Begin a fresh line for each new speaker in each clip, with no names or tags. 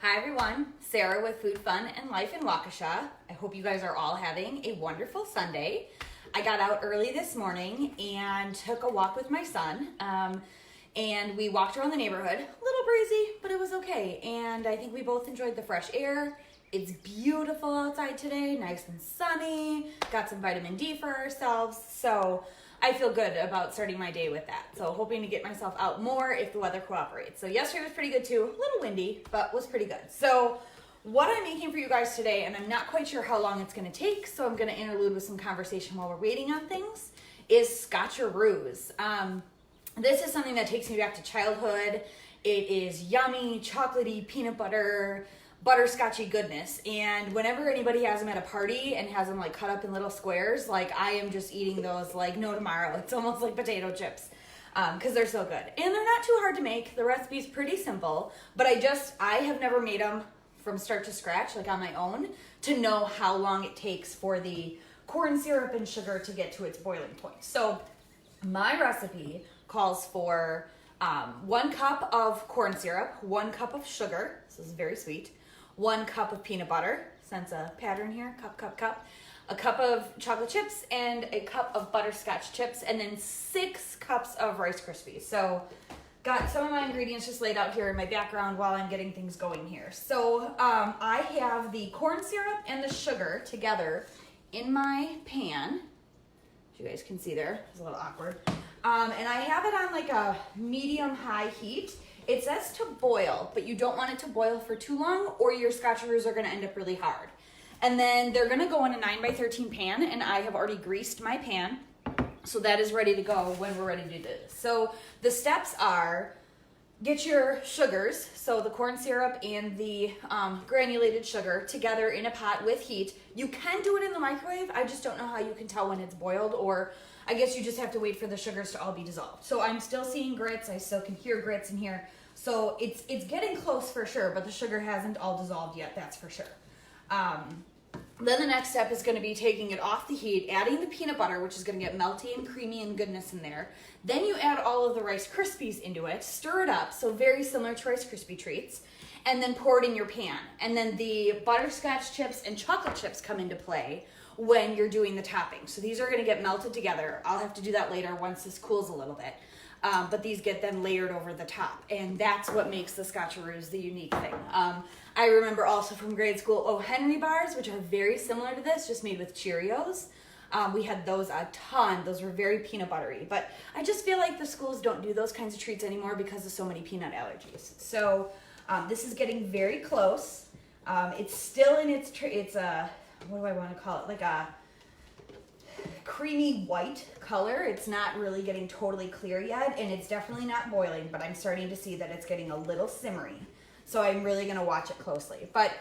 Hi everyone, Sarah with Food Fun and Life in Waukesha. I hope you guys are all having a wonderful Sunday. I got out early this morning and took a walk with my son. And we walked around the neighborhood, a little breezy, but it was okay. And I think we both enjoyed the fresh air. It's beautiful outside today, nice and sunny. Got some vitamin D for ourselves. So I feel good about starting my day with that. So hoping to get myself out more if the weather cooperates. So yesterday was pretty good too. A little windy, but was pretty good. So what I'm making for you guys today, and I'm not quite sure how long it's gonna take, so I'm gonna interlude with some conversation while we're waiting on things, is Scotcheroos. This is something that takes me back to childhood. It is yummy, chocolatey, peanut butter, butterscotchy goodness. And whenever anybody has them at a party and has them like cut up in little squares, like I am just eating those like no tomorrow. It's almost like potato chips because they're so good. And they're not too hard to make. The recipe's pretty simple, but I have never made them from start to scratch, like on my own, to know how long it takes for the corn syrup and sugar to get to its boiling point. So my recipe calls for 1 cup of corn syrup, 1 cup of sugar, this is very sweet, 1 cup of peanut butter, sense a pattern here, cup, a cup of chocolate chips, and a cup of butterscotch chips, and then 6 cups of Rice Krispies. So got some of my ingredients just laid out here in my background while I'm getting things going here. So I have the corn syrup and the sugar together in my pan. As you guys can see there, it's a little awkward. And I have it on like a medium-high heat. It says to boil, but you don't want it to boil for too long or your Scotcheroos are gonna end up really hard. And then they're gonna go in a 9x13 pan, and I have already greased my pan. So that is ready to go when we're ready to do this. So the steps are, get your sugars, so the corn syrup and the granulated sugar together in a pot with heat. You can do it in the microwave. I just don't know how you can tell when it's boiled, or I guess you just have to wait for the sugars to all be dissolved. So I'm still seeing grits. I still can hear grits in here. So it's getting close for sure, but the sugar hasn't all dissolved yet, that's for sure. Then the next step is gonna be taking it off the heat, adding the peanut butter, which is gonna get melty and creamy and goodness in there. Then you add all of the Rice Krispies into it, stir it up, so very similar to Rice Krispie treats, and then pour it in your pan. And then the butterscotch chips and chocolate chips come into play when you're doing the topping. So these are gonna get melted together. I'll have to do that later once this cools a little bit. But these get then layered over the top, and that's what makes the Scotcheroos the unique thing. I remember also from grade school O. Henry bars, which are very similar to this, just made with Cheerios. We had those a ton. Those were very peanut buttery, but I just feel like the schools don't do those kinds of treats anymore because of so many peanut allergies. So this is getting very close. It's still in its what do I want to call it? Like a creamy white color. It's not really getting totally clear yet, and it's definitely not boiling, but I'm starting to see that it's getting a little simmery. So I'm really gonna watch it closely. But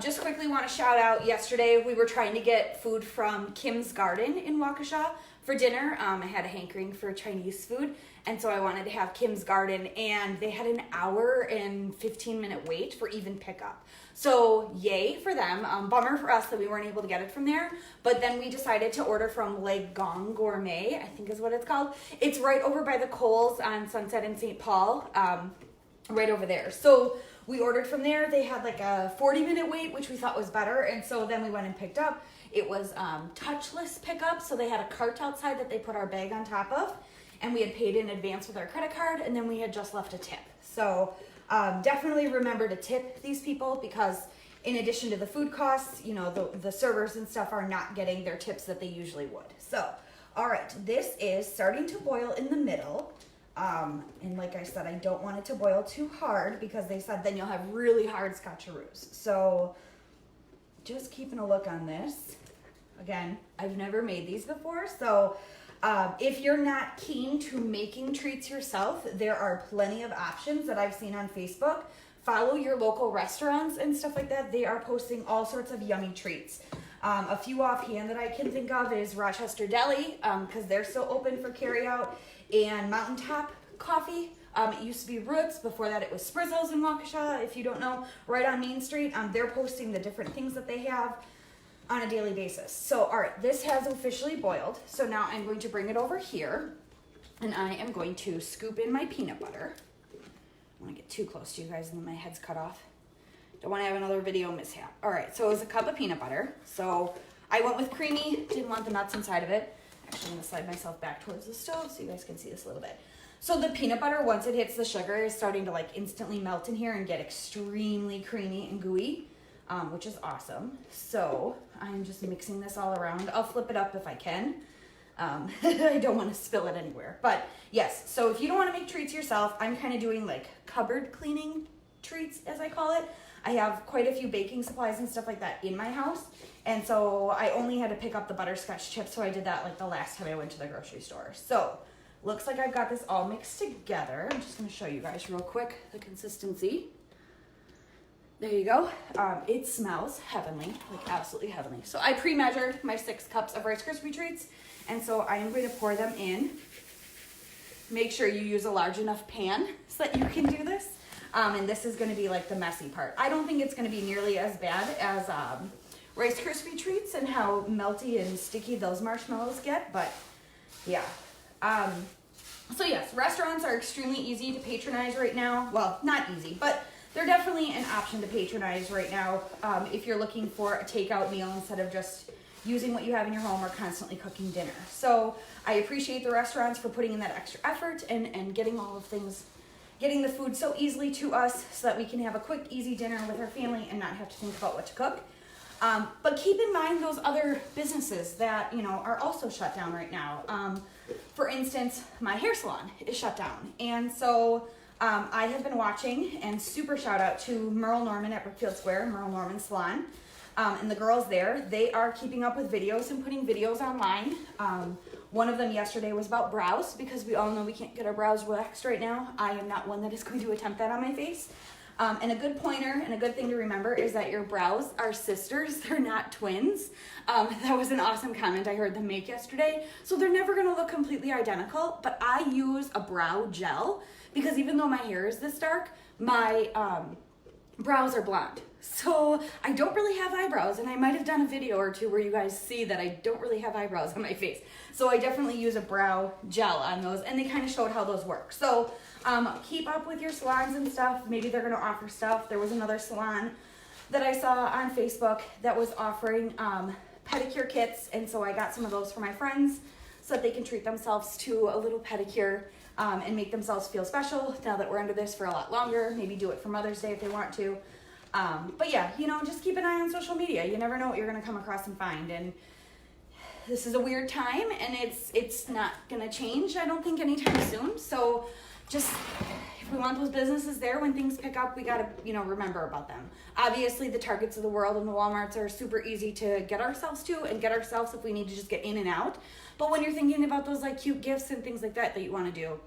just quickly want to shout out, yesterday we were trying to get food from Kim's Garden in Waukesha for dinner. I had a hankering for Chinese food, and so I wanted to have Kim's Garden, and they had an hour and 15-minute wait for even pickup. So yay for them. Bummer for us that we weren't able to get it from there, but then we decided to order from Le Gong Gourmet, I think is what it's called. It's right over by the Kohl's on Sunset and St. Paul, right over there. So we ordered from there. They had like a 40-minute wait, which we thought was better, and so then we went and picked up. It was touchless pickup, so they had a cart outside that they put our bag on top of, and we had paid in advance with our credit card, and then we had just left a tip. So definitely remember to tip these people, because in addition to the food costs, you know, the servers and stuff are not getting their tips that they usually would. So, all right, this is starting to boil in the middle. And like I said, I don't want it to boil too hard because they said then you'll have really hard Scotcheroos. So just keeping a look on this. Again, I've never made these before, so if you're not keen to making treats yourself, there are plenty of options that I've seen on Facebook. Follow your local restaurants and stuff like that. They are posting all sorts of yummy treats. A few offhand that I can think of is Rochester Deli, because they're still open for carryout, and Mountaintop Coffee. It used to be Roots. Before that, it was Sprizzles in Waukesha, if you don't know, right on Main Street. They're posting the different things that they have on a daily basis. So, all right, this has officially boiled. So now I'm going to bring it over here, and I am going to scoop in my peanut butter. I don't want to get too close to you guys and then my head's cut off. Don't want to have another video mishap. All right, so it was a cup of peanut butter. So I went with creamy, didn't want the nuts inside of it. Actually, I'm gonna slide myself back towards the stove so you guys can see this a little bit. So the peanut butter, once it hits the sugar, is starting to like instantly melt in here and get extremely creamy and gooey, which is awesome. So I'm just mixing this all around. I'll flip it up if I can. I don't want to spill it anywhere. But yes, so if you don't want to make treats yourself, I'm kind of doing like cupboard cleaning treats, as I call it. I have quite a few baking supplies and stuff like that in my house. And so I only had to pick up the butterscotch chips. So I did that like the last time I went to the grocery store. So looks like I've got this all mixed together. I'm just going to show you guys real quick the consistency. There you go. It smells heavenly, like absolutely heavenly. So I pre-measured my 6 cups of Rice Krispie treats. And so I am going to pour them in. Make sure you use a large enough pan so that you can do this. And this is going to be like the messy part. I don't think it's going to be nearly as bad as Rice Krispie treats and how melty and sticky those marshmallows get. But yeah. So yes, restaurants are extremely easy to patronize right now. Well, not easy, but they're definitely an option to patronize right now if you're looking for a takeout meal instead of just using what you have in your home or constantly cooking dinner. So I appreciate the restaurants for putting in that extra effort and getting all of things, getting the food so easily to us so that we can have a quick, easy dinner with our family and not have to think about what to cook. But keep in mind those other businesses that, you know, are also shut down right now. For instance, my hair salon is shut down. And so I have been watching, and super shout out to Merle Norman at Brookfield Square, Merle Norman Salon. And the girls there, they are keeping up with videos and putting videos online. One of them yesterday was about brows, because we all know we can't get our brows waxed right now. I am not one that is going to attempt that on my face. And a good pointer and a good thing to remember is that your brows are sisters. They're not twins. That was an awesome comment I heard them make yesterday. So they're never going to look completely identical, but I use a brow gel because even though my hair is this dark, my brows are blonde. So I don't really have eyebrows, and I might have done a video or two where you guys see that I don't really have eyebrows on my face. So I definitely use a brow gel on those, and they kind of showed how those work. So keep up with your salons and stuff. Maybe they're going to offer stuff. There was another salon that I saw on Facebook that was offering pedicure kits, and so I got some of those for my friends so that they can treat themselves to a little pedicure and make themselves feel special now that we're under this for a lot longer. Maybe do it for Mother's Day if they want to. But yeah, you know, just keep an eye on social media. You never know what you're going to come across and find. And this is a weird time, and it's not going to change, I don't think, anytime soon. So just, if we want those businesses there when things pick up, we got to, you know, remember about them. Obviously, the Targets of the world and the Walmarts are super easy to get ourselves to and get ourselves if we need to just get in and out. But when you're thinking about those like cute gifts and things like that that you want to do,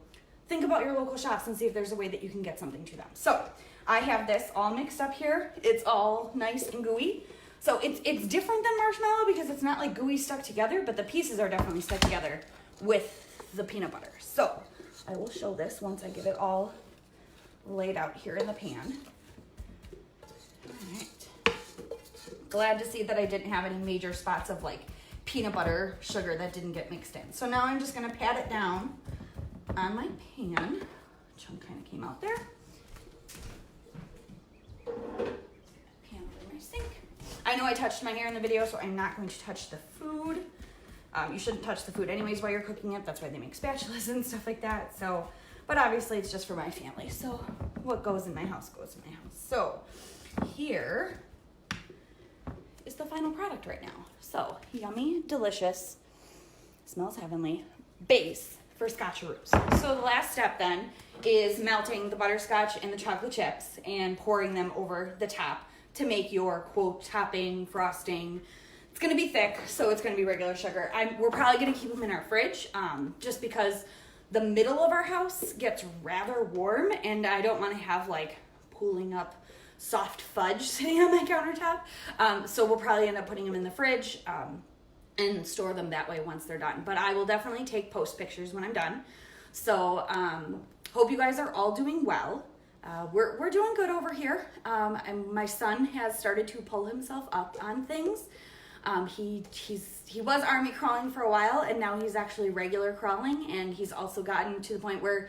think about your local shops and see if there's a way that you can get something to them. So I have this all mixed up here. It's all nice and gooey. So it's different than marshmallow because it's not like gooey stuck together, but the pieces are definitely stuck together with the peanut butter. So I will show this once I get it all laid out here in the pan. All right. Glad to see that I didn't have any major spots of like peanut butter, sugar that didn't get mixed in. So now I'm just gonna pat it down on my pan. Chunk kind of came out there. Pan over my sink. I know I touched my hair in the video, so I'm not going to touch the food. You shouldn't touch the food anyways while you're cooking it. That's why they make spatulas and stuff like that. So, but obviously it's just for my family. So what goes in my house goes in my house. So here is the final product right now. So yummy, delicious, smells heavenly, base for Scotcheroos. So the last step then is melting the butterscotch and the chocolate chips and pouring them over the top to make your quote topping, frosting. It's gonna be thick, so it's gonna be regular sugar. We're probably gonna keep them in our fridge just because the middle of our house gets rather warm and I don't wanna have like pooling up soft fudge sitting on my countertop. So we'll probably end up putting them in the fridge and store them that way once they're done. But I will definitely take post pictures when I'm done. So hope you guys are all doing well. We're doing good over here. And my son has started to pull himself up on things. He was army crawling for a while, and now he's actually regular crawling, and he's also gotten to the point where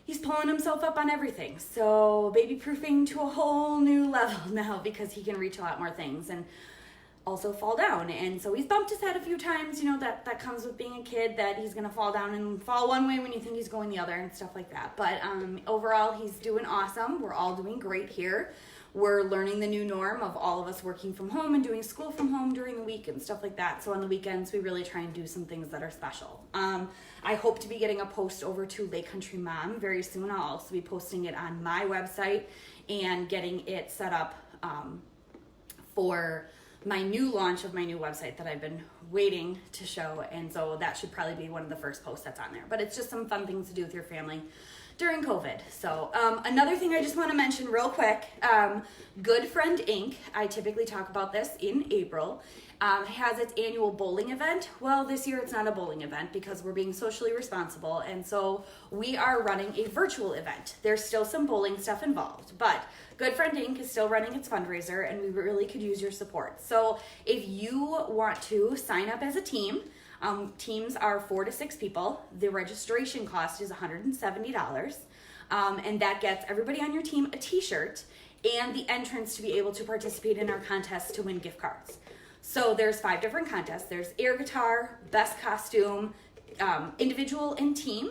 he's pulling himself up on everything. So baby proofing to a whole new level now because he can reach a lot more things and also fall down. And so he's bumped his head a few times, you know, that comes with being a kid, that he's going to fall down and fall one way when you think he's going the other and stuff like that. But overall, he's doing awesome. We're all doing great here. We're learning the new norm of all of us working from home and doing school from home during the week and stuff like that. So on the weekends, we really try and do some things that are special. I hope to be getting a post over to Lake Country Mom very soon. I'll also be posting it on my website and getting it set up for my new launch of my new website that I've been waiting to show. And so that should probably be one of the first posts that's on there. But it's just some fun things to do with your family during COVID. So another thing I just want to mention real quick, Good Friend Inc., I typically talk about this in April, has its annual bowling event. Well, this year it's not a bowling event because we're being socially responsible, and so we are running a virtual event. There's still some bowling stuff involved, but Good Friend Inc. is still running its fundraiser, and we really could use your support. So if you want to sign up as a team, teams are 4 to 6 people. The registration cost is $170, and that gets everybody on your team a t-shirt and the entrance to be able to participate in our contest to win gift cards. So there's 5 different contests. There's air guitar, best costume, individual and team,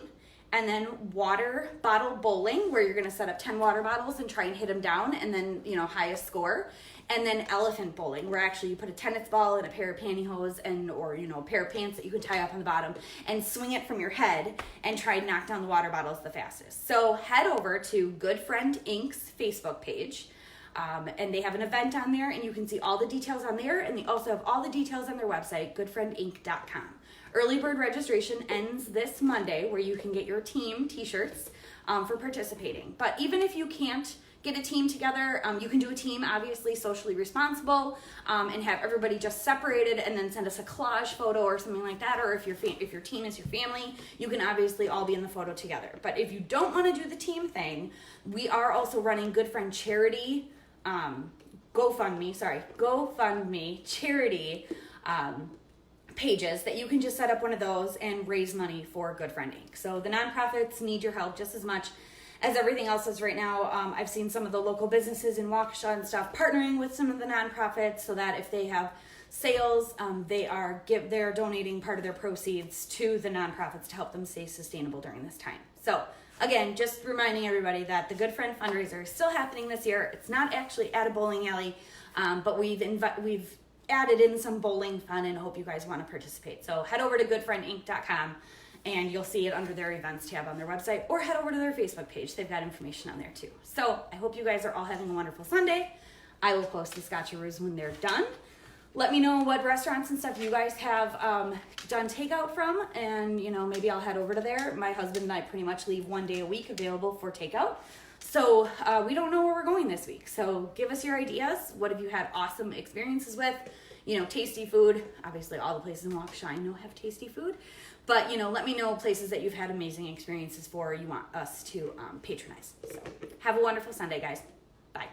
and then water bottle bowling, where you're going to set up 10 water bottles and try and hit them down, and then, you know, highest score. And then elephant bowling, where actually you put a tennis ball and a pair of pantyhose or, you know, a pair of pants that you can tie up on the bottom and swing it from your head and try and knock down the water bottles the fastest. So head over to Good Friend Inc.'s Facebook page. And they have an event on there, and you can see all the details on there, and they also have all the details on their website, goodfriendinc.com. Early bird registration ends this Monday, where you can get your team t-shirts for participating. But even if you can't get a team together, you can do a team, obviously socially responsible, and have everybody just separated and then send us a collage photo or something like that. Or if your team is your family, you can obviously all be in the photo together. But if you don't want to do the team thing, we are also running Good Friend Charity, GoFundMe charity pages that you can just set up one of those and raise money for Good Friend Inc. So the nonprofits need your help just as much as everything else is right now. I've seen some of the local businesses in Waukesha and stuff partnering with some of the nonprofits so that if they have sales, they're donating part of their proceeds to the nonprofits to help them stay sustainable during this time. So again, just reminding everybody that the Good Friend fundraiser is still happening this year. It's not actually at a bowling alley, but we've added in some bowling fun and hope you guys want to participate. So head over to goodfriendinc.com and you'll see it under their events tab on their website, or head over to their Facebook page. They've got information on there too. So I hope you guys are all having a wonderful Sunday. I will post the Scotcheroos when they're done. Let me know what restaurants and stuff you guys have done takeout from, and you know, maybe I'll head over to there. My husband and I pretty much leave 1 day a week available for takeout. So we don't know where we're going this week. So give us your ideas. What have you had awesome experiences with? You know, tasty food. Obviously all the places in Waukesha I know have tasty food. But, you know, let me know places that you've had amazing experiences for, you want us to patronize. So have a wonderful Sunday, guys. Bye.